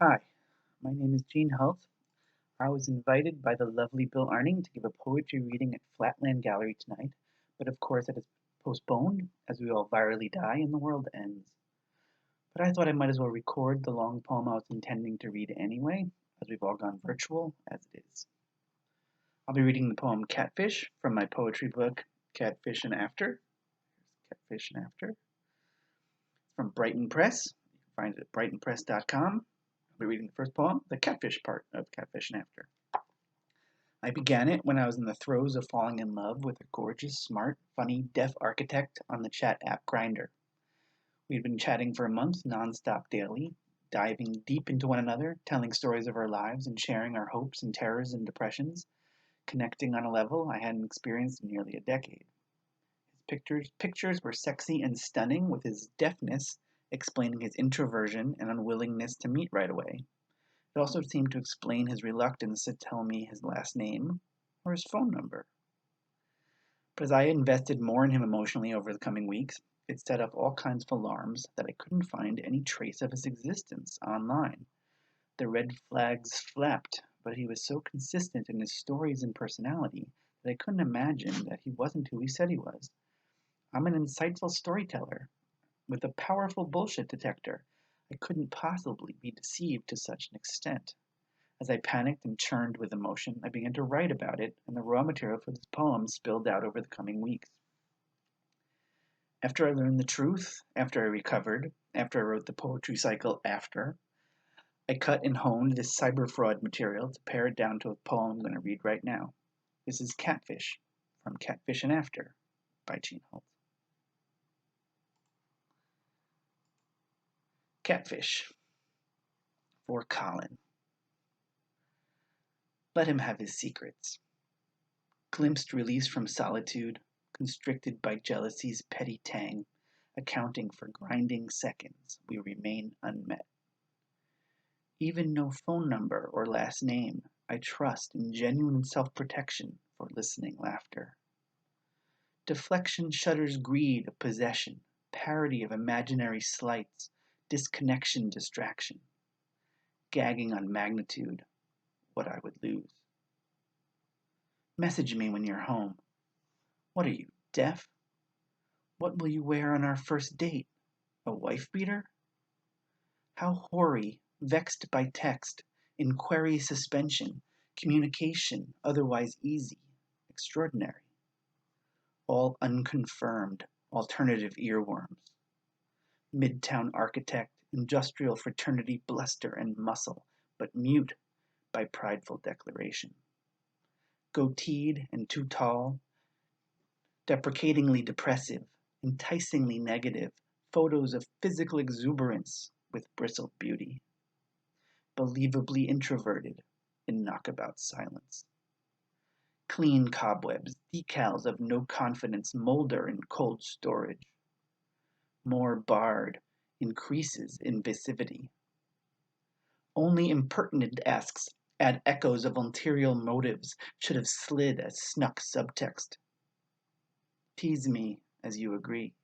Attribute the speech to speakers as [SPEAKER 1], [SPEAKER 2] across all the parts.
[SPEAKER 1] Hi, my name is Gene Hult. I was invited by the lovely Bill Arning to give a poetry reading at Flatland Gallery tonight, but of course it is postponed as we all virally die and the world ends. But I thought I might as well record the long poem I was intending to read anyway, as we've all gone virtual as it is. I'll be reading the poem Catfish from my poetry book, Catfish and After. Catfish and After. It's from Brighten Press. You can find it at brightenpress.com. I'll be reading the first poem, the catfish part of Catfish and After. I began it when I was in the throes of falling in love with a gorgeous, smart, funny, deaf architect on the chat app Grindr. We'd been chatting for a month nonstop daily, diving deep into one another, telling stories of our lives and sharing our hopes and terrors and depressions, connecting on a level I hadn't experienced in nearly a decade. His pictures were sexy and stunning, with his deafness explaining his introversion and unwillingness to meet right away. It also seemed to explain his reluctance to tell me his last name or his phone number. But as I invested more in him emotionally over the coming weeks, it set up all kinds of alarms that I couldn't find any trace of his existence online. The red flags flapped, but he was so consistent in his stories and personality that I couldn't imagine that he wasn't who he said he was. I'm an insightful storyteller with a powerful bullshit detector. I couldn't possibly be deceived to such an extent. As I panicked and churned with emotion, I began to write about it, and the raw material for this poem spilled out over the coming weeks. After I learned the truth, after I recovered, after I wrote the poetry cycle after, I cut and honed this cyber fraud material to pare it down to a poem I'm going to read right now. This is Catfish from Catfish and After by Gene Hult. Catfish for Colin. Let him have his secrets. Glimpsed release from solitude, constricted by jealousy's petty tang, accounting for grinding seconds, we remain unmet. Even no phone number or last name, I trust in genuine self-protection for listening laughter. Deflection shudders greed of possession, parody of imaginary slights, disconnection distraction. Gagging on magnitude, what I would lose. Message me when you're home. What are you, deaf? What will you wear on our first date? A wife beater? How hoary, vexed by text, inquiry suspension, communication otherwise easy, extraordinary. All unconfirmed, alternative earworms. Midtown architect, industrial fraternity bluster and muscle, but mute by prideful declaration. Goateed and too tall, deprecatingly depressive, enticingly negative, photos of physical exuberance with bristled beauty. Believably introverted in knockabout silence. Clean cobwebs, decals of no confidence molder in cold storage. More barred, increases invisivity. Only impertinent asks add echoes of ulterior motives should have slid as snuck subtext. Tease me as you agree.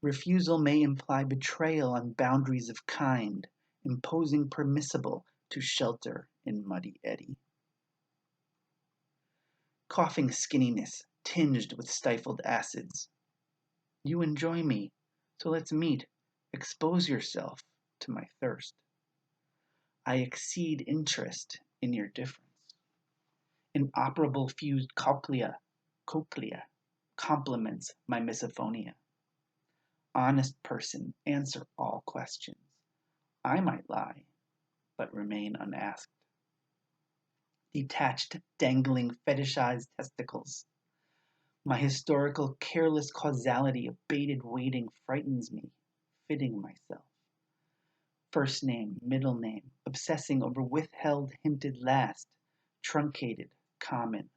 [SPEAKER 1] Refusal may imply betrayal on boundaries of kind, imposing permissible to shelter in muddy eddy. Coughing skinniness tinged with stifled acids. You enjoy me, so let's meet. Expose yourself to my thirst. I exceed interest in your difference. Inoperable fused cochlea complements my misophonia. Honest person, answer all questions. I might lie, but remain unasked. Detached, dangling, fetishized testicles. My historical, careless causality of baited waiting frightens me, fitting myself. First name, middle name, obsessing over withheld, hinted last, truncated, common,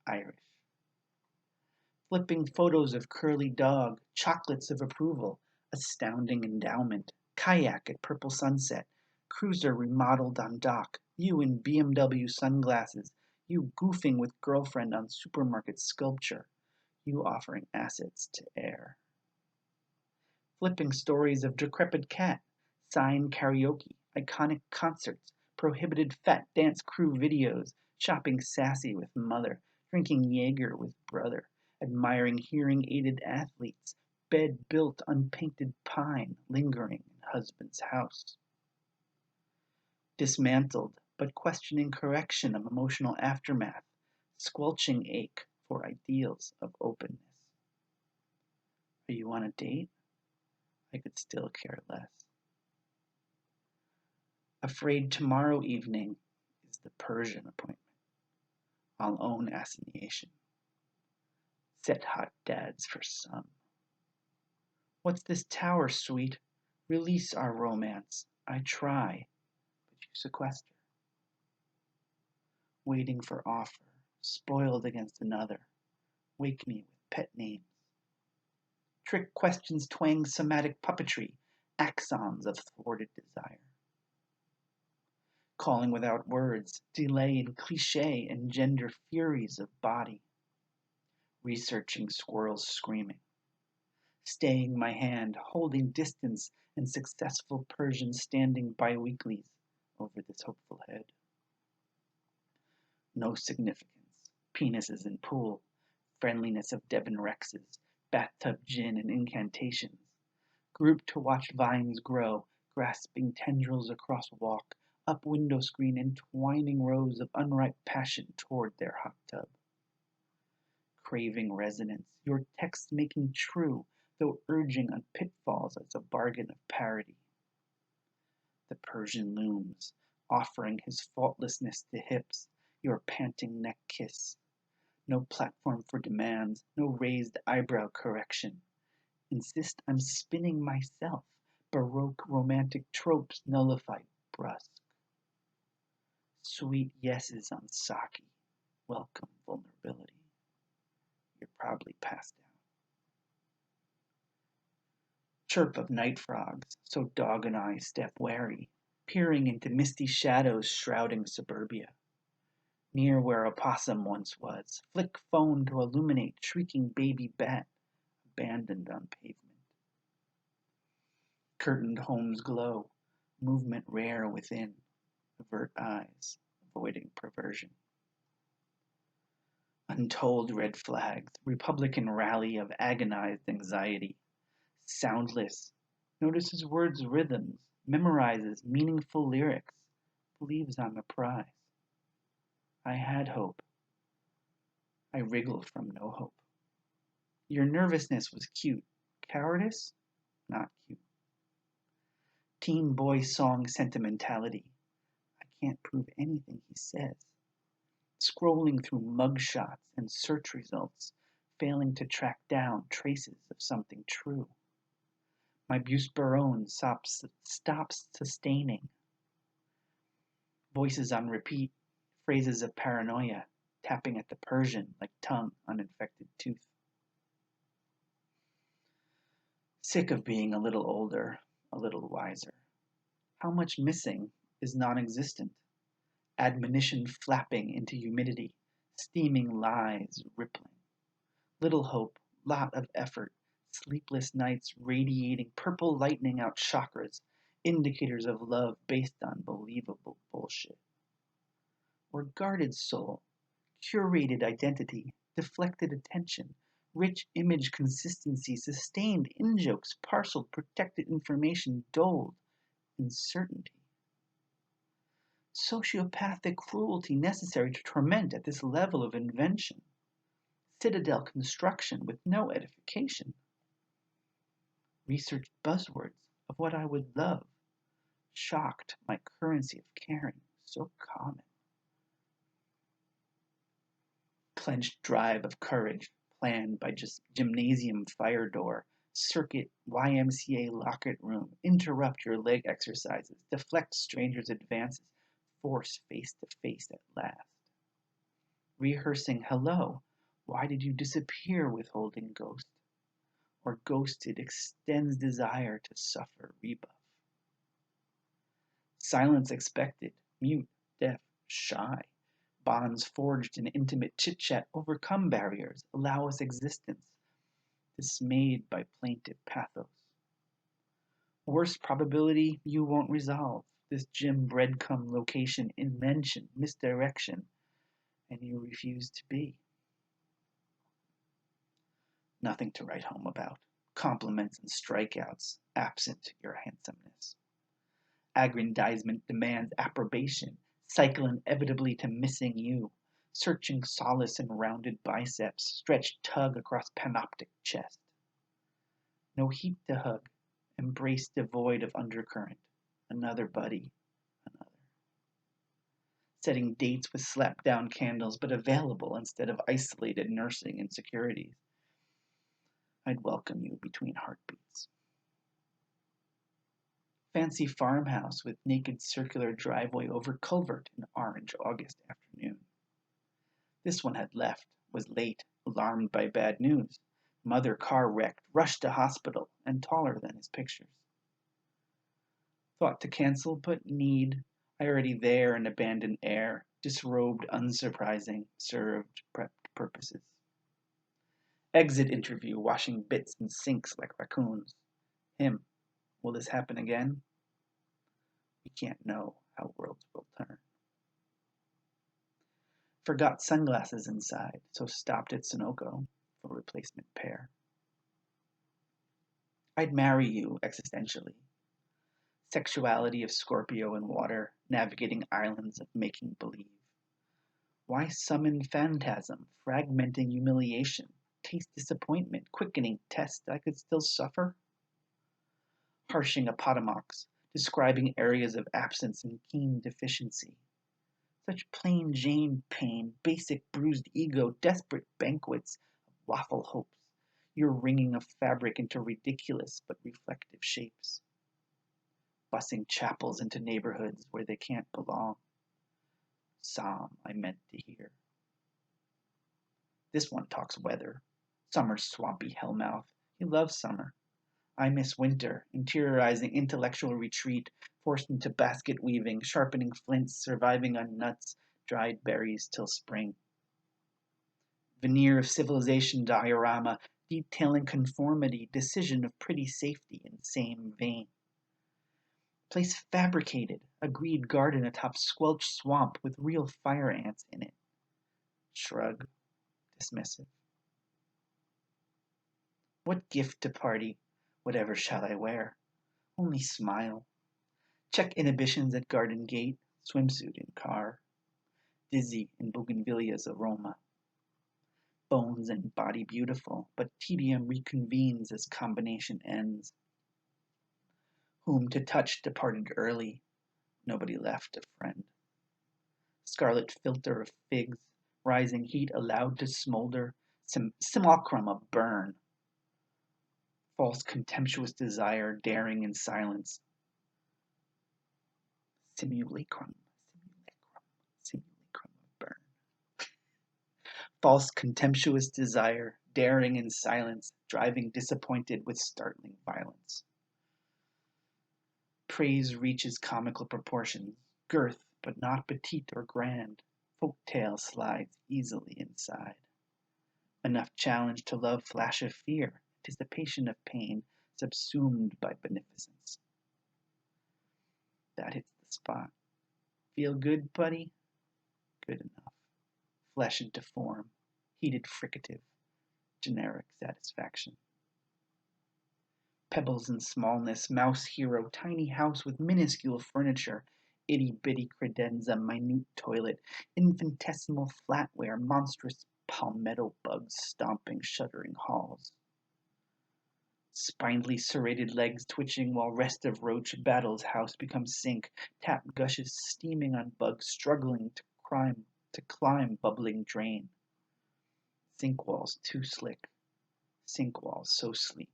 [SPEAKER 1] Irish. Flipping photos of curly dog, chocolates of approval, astounding endowment, kayak at purple sunset, cruiser remodeled on dock, you in BMW sunglasses, you goofing with girlfriend on supermarket sculpture, you offering assets to air. Flipping stories of decrepit cat, sign karaoke, iconic concerts, prohibited fat dance crew videos, shopping sassy with mother, drinking Jaeger with brother, admiring hearing-aided athletes, bed built unpainted pine, lingering in husband's house. Dismantled, but questioning correction of emotional aftermath, squelching ache for ideals of openness. Are you on a date? I could still care less. Afraid tomorrow evening is the Persian appointment. I'll own assignation. Set hot dads for some. What's this tower, sweet? Release our romance. I try, but you sequester. Waiting for offer, spoiled against another. Wake me with pet names. Trick questions twang somatic puppetry, axons of thwarted desire. Calling without words, delay and cliché engender furies of body. Researching squirrels screaming. Staying my hand, holding distance, and successful Persians standing bi-weeklies over this hopeful head. No significance, penises in pool, friendliness of Devon Rexes, bathtub gin and incantations. Grouped to watch vines grow, grasping tendrils across walk, up window screen entwining rows of unripe passion toward their hot tub. Craving resonance, your text making true, though urging on pitfalls as a bargain of parody. The Persian looms, offering his faultlessness to hips, your panting neck kiss. No platform for demands, no raised eyebrow correction. Insist I'm spinning myself, Baroque romantic tropes nullified brusque. Sweet yeses on sake, welcome vulnerability. You're probably passed out. Chirp of night frogs, so dog and I step wary, peering into misty shadows shrouding suburbia. Near where a possum once was, flick phone to illuminate shrieking baby bat, abandoned on pavement. Curtained homes glow, movement rare within, avert eyes, avoiding perversion. Untold red flags, Republican rally of agonized anxiety. Soundless, notices words' rhythms, memorizes meaningful lyrics, believes I'm a prize. I had hope. I wriggle from no hope. Your nervousness was cute. Cowardice? Not cute. Teen boy song sentimentality. I can't prove anything he says. Scrolling through mugshots and search results, failing to track down traces of something true. My buspirone stops sustaining. Voices on repeat, phrases of paranoia, tapping at the Persian like tongue on infected tooth. Sick of being a little older, a little wiser. How much missing is non-existent? Admonition flapping into humidity, steaming lies rippling. Little hope, lot of effort, sleepless nights radiating purple lightning out chakras, indicators of love based on believable bullshit. Or guarded soul, curated identity, deflected attention, rich image consistency, sustained in-jokes, parceled, protected information, doled, uncertainty. Sociopathic cruelty necessary to torment at this level of invention. Citadel construction with no edification. Researched buzzwords of what I would love. Shocked my currency of caring, so common. Clenched drive of courage, planned by just gymnasium fire door, circuit YMCA locket room, interrupt your leg exercises, deflect strangers' advances, force face to face at last. Rehearsing hello, why did you disappear withholding ghost? Or ghosted extends desire to suffer rebuff. Silence expected, mute, deaf, shy. Bonds forged in intimate chit-chat overcome barriers, allow us existence, dismayed by plaintive pathos. Worst probability you won't resolve, This gym breadcrumb location invention, misdirection, and you refuse to be. Nothing to write home about. Compliments and strikeouts, absent your handsomeness. Aggrandizement demands approbation, cycle inevitably to missing you, searching solace in rounded biceps, stretched tug across panoptic chest. No heat to hug, embrace devoid of undercurrent, another buddy, another. Setting dates with slap down candles, but available instead of isolated nursing insecurities. I'd welcome you between heartbeats. Fancy farmhouse with naked circular driveway over culvert in orange August afternoon. This one had left, was late, alarmed by bad news. Mother car wrecked, rushed to hospital, and taller than his pictures. Thought to cancel, but need. I already there in abandoned air, disrobed, unsurprising, served, prepped purposes. Exit interview, washing bits in sinks like raccoons. Him. Will this happen again? We can't know how worlds will turn. Forgot sunglasses inside, so stopped at Sunoco for replacement pair. I'd marry you existentially. Sexuality of Scorpio and water, navigating islands of making believe. Why summon phantasm, fragmenting humiliation, taste disappointment, quickening test I could still suffer? Harshing apotomox, describing areas of absence and keen deficiency. Such plain Jane pain, basic bruised ego, desperate banquets of waffle hopes, your wringing of fabric into ridiculous but reflective shapes. Bussing chapels into neighborhoods where they can't belong. Psalm I meant to hear. This one talks weather. Summer's swampy hellmouth. He loves summer. I miss winter, interiorizing intellectual retreat, forced into basket weaving, sharpening flints, surviving on nuts, dried berries till spring. Veneer of civilization diorama, detailing conformity, decision of pretty safety in same vein. Place fabricated, agreed garden atop squelched swamp with real fire ants in it. Shrug, dismissive. What gift to party? Whatever shall I wear? Only smile. Check inhibitions at garden gate, swimsuit in car. Dizzy in bougainvillea's aroma. Bones and body beautiful, but tedium reconvenes as combination ends. Whom to touch departed early, nobody left a friend. Scarlet filter of figs, rising heat allowed to smolder, simulacrum of burn. False contemptuous desire, daring in silence. Simulacrum of burn. False contemptuous desire, daring in silence, driving disappointed with startling violence. Praise reaches comical proportions, girth but not petite or grand, folktale slides easily inside. Enough challenge to love flash of fear, anticipation of pain, subsumed by beneficence. That hits the spot. Feel good, buddy? Good enough. Flesh into form, heated fricative, generic satisfaction. Pebbles in smallness, mouse hero, tiny house with minuscule furniture, itty-bitty credenza, minute toilet, infinitesimal flatware, monstrous palmetto bugs stomping, shuddering halls. Spindly serrated legs twitching while rest of roach battles house becomes sink, tap gushes steaming on bugs struggling to climb bubbling drain. Sink walls too slick, sink walls so sleek.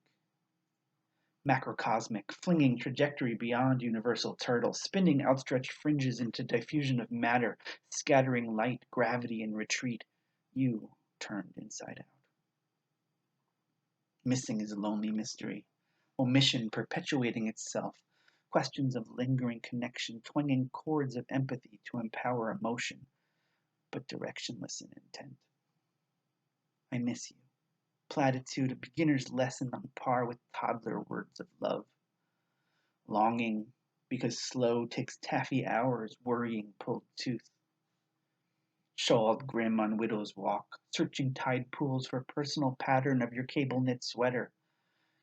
[SPEAKER 1] Macrocosmic, flinging trajectory beyond universal turtle, spinning outstretched fringes into diffusion of matter, scattering light, gravity, and retreat. You turned inside out. Missing is lonely mystery, omission perpetuating itself, questions of lingering connection, twanging chords of empathy to empower emotion, but directionless in intent. I miss you. Platitude, a beginner's lesson on par with toddler words of love. Longing, because slow takes taffy hours worrying pulled tooth. Shawled grim on widow's walk, searching tide pools for personal pattern of your cable knit sweater.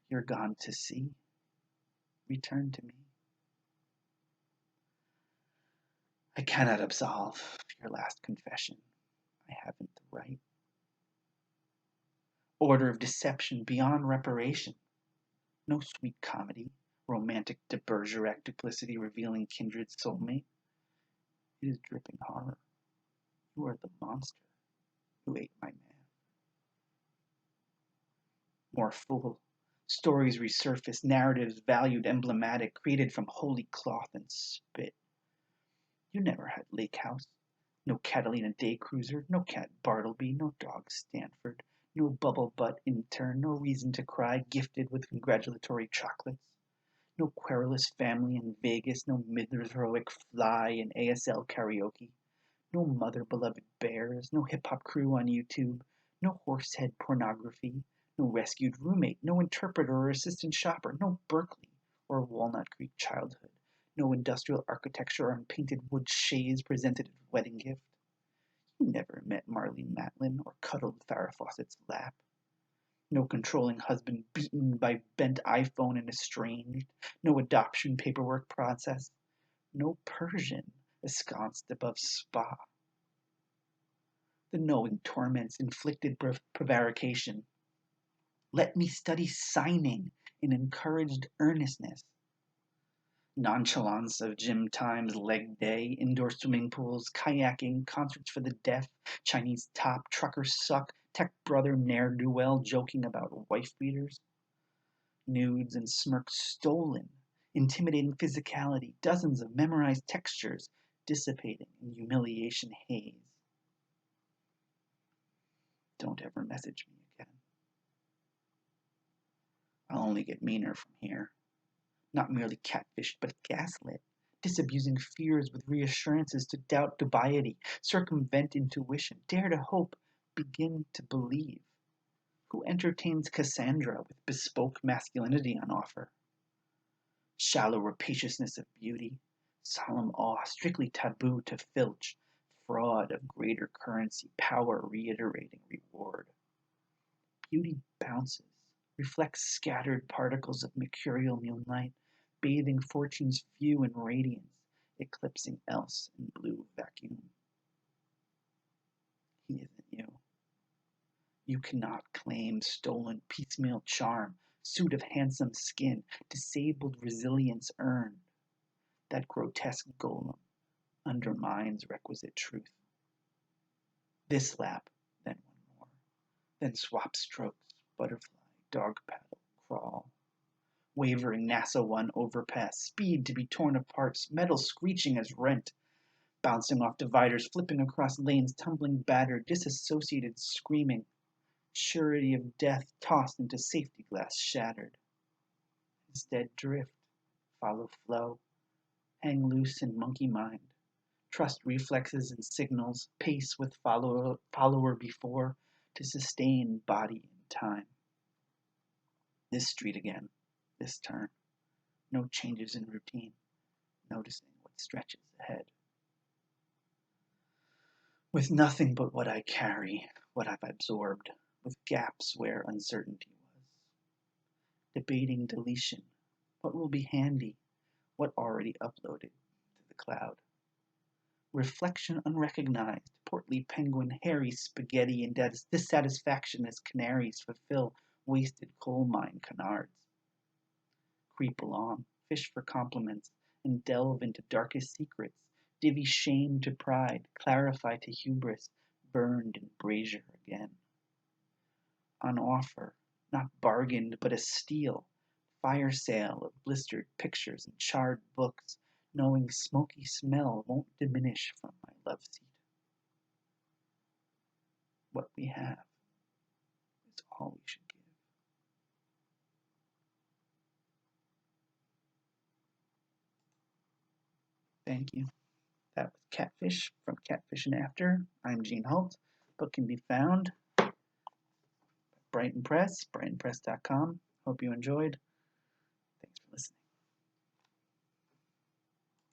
[SPEAKER 1] You're gone to sea. Return to me. I cannot absolve your last confession. I haven't the right. Order of deception beyond reparation. No sweet comedy, romantic de Bergerac duplicity revealing kindred soulmate. It is dripping horror. You are the monster who ate my man. More fool. Stories resurface, narratives valued, emblematic, created from holy cloth and spit. You never had Lake House. No Catalina day cruiser, no cat Bartleby, no dog Stanford, no bubble butt intern, no reason to cry gifted with congratulatory chocolates, no querulous family in Vegas, no mid-heroic fly in ASL karaoke, no mother beloved bears, no hip hop crew on YouTube, no horsehead pornography, no rescued roommate, no interpreter or assistant shopper, no Berkeley or Walnut Creek childhood, no industrial architecture on painted wood chaise presented as a wedding gift. You never met Marlene Matlin or cuddled Farrah Fawcett's lap. No controlling husband beaten by bent iPhone and estranged. No adoption paperwork process. No Persian ensconced above spa. The knowing torments inflicted prevarication. Let me study signing in encouraged earnestness. Nonchalance of gym times, leg day, indoor swimming pools, kayaking, concerts for the deaf, Chinese top, truckers suck, tech brother ne'er-do-well joking about wife beaters. Nudes and smirks stolen, intimidating physicality, dozens of memorized textures dissipating in humiliation haze. Don't ever message me again. I'll only get meaner from here. Not merely catfished, but gaslit, disabusing fears with reassurances to doubt dubiety, circumvent intuition, dare to hope, begin to believe. Who entertains Cassandra with bespoke masculinity on offer? Shallow rapaciousness of beauty, solemn awe, strictly taboo to filch, fraud of greater currency, power reiterating reward. Beauty bounces, reflects scattered particles of mercurial moonlight, bathing fortune's few in radiance, eclipsing else in blue vacuum. He isn't you. You cannot claim stolen piecemeal charm, suit of handsome skin, disabled resilience earned. That grotesque golem undermines requisite truth. This lap, then one more, then swap strokes, butterfly, dog paddle, crawl. Wavering NASA 1 overpass, speed to be torn apart, metal screeching as rent, bouncing off dividers, flipping across lanes, tumbling battered, disassociated, screaming, surety of death tossed into safety glass shattered. Instead drift, follow flow, hang loose in monkey mind, trust reflexes and signals, pace with follower before, to sustain body and time. This street again, this turn. No changes in routine, noticing what stretches ahead. With nothing but what I carry, what I've absorbed, with gaps where uncertainty was. Debating deletion, what will be handy, what already uploaded to the cloud. Reflection unrecognized, portly penguin, hairy spaghetti, and dissatisfaction as canaries fulfill wasted coal mine canards. Creep along, fish for compliments, and delve into darkest secrets, divvy shame to pride, clarify to hubris, burned in brazier again. On offer, not bargained, but a steal, fire sale of blistered pictures and charred books, knowing smoky smell won't diminish from my love seat. What we have is all we should give. Thank you. That was Catfish from Catfish and After. I'm Gene Hult. Book can be found at Brighten Press, brightenpress.com. Hope you enjoyed.